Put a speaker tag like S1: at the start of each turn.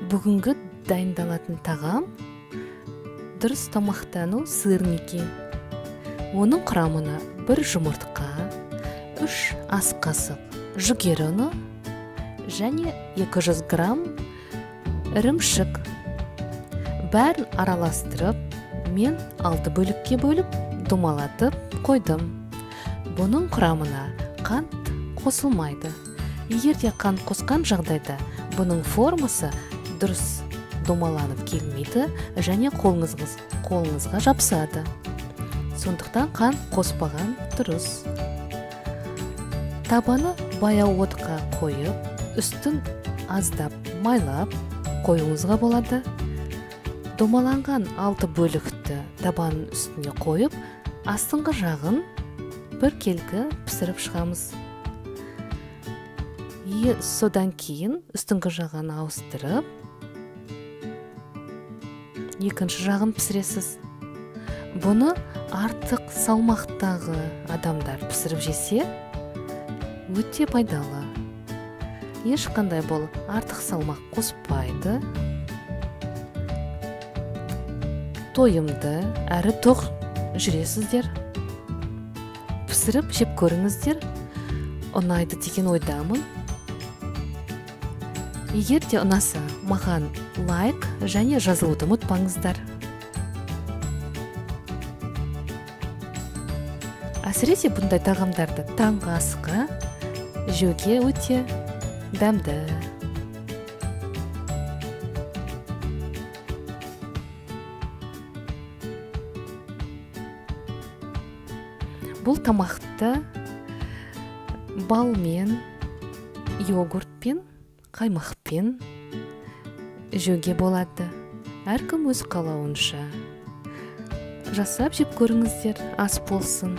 S1: Бүгінгі дайындалатын тағам дұрыс тамақтану сырники. Оның құрамына 1 жұмыртқа, 3 ас қасық жүгері ұны және 200 грамм ірімшік. Бәрін араластырып, мен 6 бөлікке бөліп, домалатып қойдым. Бұның құрамына қант қосылмайды. Егерде қант қосқан жағдайда, бұның формасы дұрыс домаланып келмейді және қолыңызға жабысады. Сондықтан қант қоспаған дұрыс. Табаны баяу отқа қойып, үстін аздап майлап қоюыңызға болады. Домаланған 6 бөлікті табанның үстіне қойып, астыңғы жағын біркелкі пісіріп шығамыз. Содан кейін үстіңгі жағын ауыстырып, екінші жағын пісіресіз. Бұны артық салмақтағы адамдар пісіріп жесе, өте пайдалы. Ешқандай бұл артық салмақ қоспайды. Тойымды әрі тоқ жүресіздер. Пісіріп жеп көріңіздер. Ұнайды деген ойдамын. Егер де ұнаса, маған лайк және жазылуды ұмытпаңыздар. Әсіресе бұндай тағамдарды таңғы асқа жеуге өте дәмді. Бұл тамақты балмен, йогуртпен, қаймақпен жеуге болады. Әркім өз қалауынша жасап жеп көріңіздер, ас болсын.